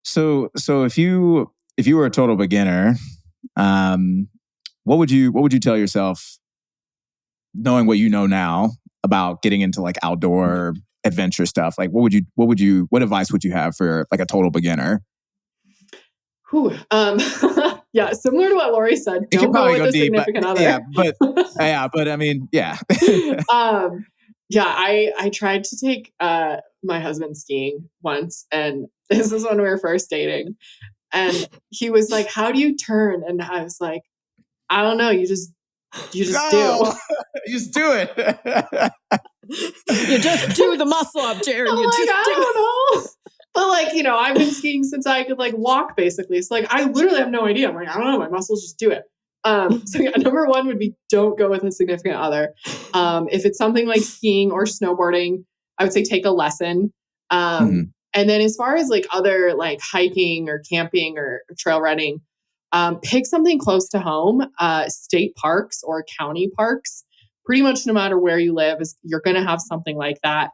So if you were a total beginner, what would you tell yourself, knowing what you know now about getting into like outdoor adventure stuff? Like what advice would you have for like a total beginner? Whew. Yeah, similar to what Lori said. Don't go with a significant other. But I mean, yeah. I tried to take my husband skiing once, and this is when we were first dating. And he was like, "How do you turn?" And I was like, "I don't know. You just do. You just do it. You just do the muscle up, Jared. I don't know. But like, I've been skiing since I could like walk basically. So like, I literally have no idea. I'm like, I don't know. My muscles just do it. So yeah, number one would be don't go with a significant other. If it's something like skiing or snowboarding, I would say take a lesson. And then as far as like other like hiking or camping or trail running, pick something close to home. State parks or county parks, pretty much no matter where you live, you're going to have something like that.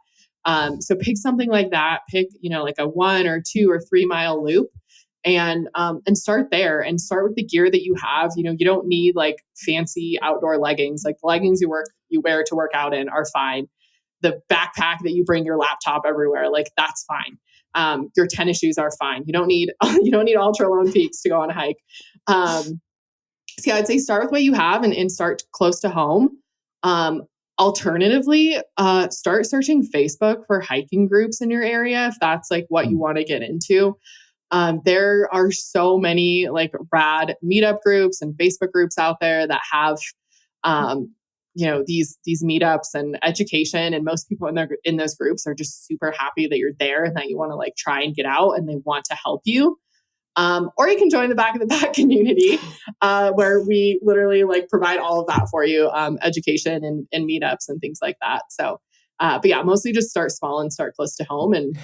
So pick something like that. Pick, like a 1 or 2 or 3 mile loop, and start there, and start with the gear that you have. You don't need like fancy outdoor leggings. Like the leggings you wear to work out in are fine. The backpack that you bring your laptop everywhere, like that's fine. Your tennis shoes are fine. You don't need Ultra Lone Peaks to go on a hike. So yeah, I'd say start with what you have and start close to home. Alternatively, start searching Facebook for hiking groups in your area if that's like what you want to get into. There are so many like rad meetup groups and Facebook groups out there that have these meetups and education, and most people in those groups are just super happy that you're there and that you want to like try and get out, and they want to help you. Or you can join the Back of the Pack community, where we literally like provide all of that for you, education and meetups and things like that. So, but yeah, mostly just start small and start close to home, and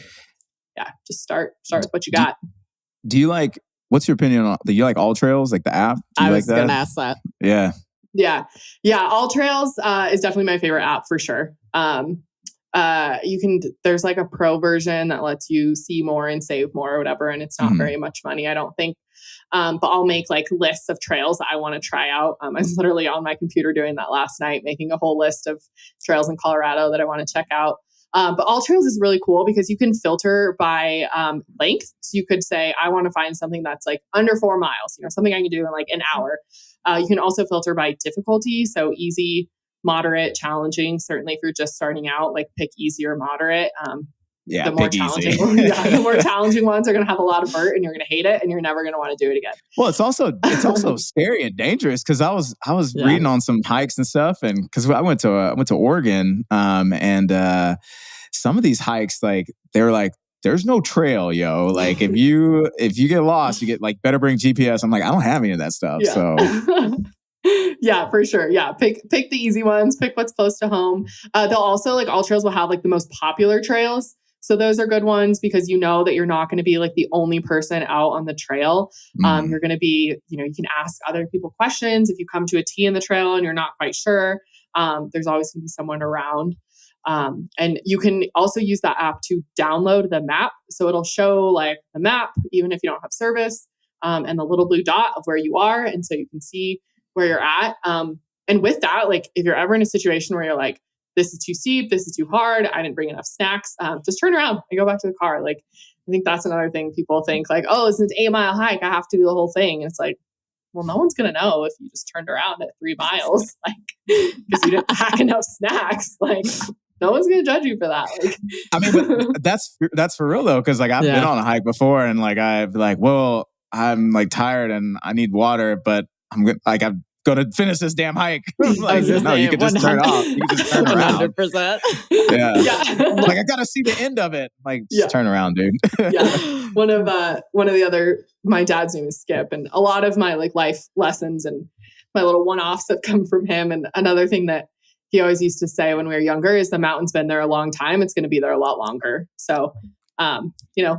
yeah, just start with what you got. Do you like? What's your opinion on? Do you like All Trails, like the app? I was going to ask that. Yeah. All Trails is definitely my favorite app for sure. There's like a pro version that lets you see more and save more or whatever. And it's not very much money, I don't think. But I'll make like lists of trails that I want to try out. I was literally on my computer doing that last night, making a whole list of trails in Colorado that I want to check out. But All Trails is really cool because you can filter by length. So you could say, I want to find something that's like under 4 miles, something I can do in like an hour. You can also filter by difficulty. So easy, moderate, challenging. Certainly if you're just starting out, like pick easy or moderate. The more challenging ones are going to have a lot of vert, and you're going to hate it, and you're never going to want to do it again. Well, it's also scary and dangerous because I was reading on some hikes and stuff, and because I went to Oregon, and some of these hikes, like they're like, there's no trail, yo. Like if you get lost, you get like better bring GPS. I'm like, I don't have any of that stuff. Yeah. So yeah, for sure. Yeah. Pick the easy ones, pick what's close to home. They'll also like All Trails will have like the most popular trails. So those are good ones because you know that you're not going to be like the only person out on the trail. You're going to be, you can ask other people questions. If you come to a T in the trail and you're not quite sure, there's always going to be someone around. And you can also use that app to download the map. So it'll show like the map, even if you don't have service, and the little blue dot of where you are. And so you can see where you're at. And with that, like if you're ever in a situation where you're like, this is too steep, this is too hard, I didn't bring enough snacks, just turn around and go back to the car. Like, I think that's another thing people think like, oh, this is an 8-mile hike, I have to do the whole thing. And it's like, well, no one's going to know if you just turned around at 3 miles, like, because you didn't pack enough snacks. Like, no one's going to judge you for that. Like, I mean, but that's for real though. Cause like I've been on a hike before and like, I've like, well, I'm like tired and I need water, but I'm going to finish this damn hike. Like, no, you can just turn off. You can just turn around. 100%. Yeah. Like I got to see the end of it. Like just turn around, dude. Yeah. One of the other, my dad's name is Skip, and a lot of my like life lessons and my little one-offs have come from him. And another thing that he always used to say when we were younger is the mountain's been there a long time. It's going to be there a lot longer. So,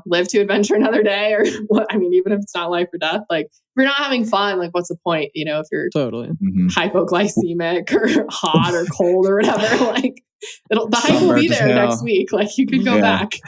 live to adventure another day, or what? I mean, even if it's not life or death, like if you're not having fun, like what's the point? If you're totally hypoglycemic or hot or cold or whatever, like the hike will be there next week. Like you could go back.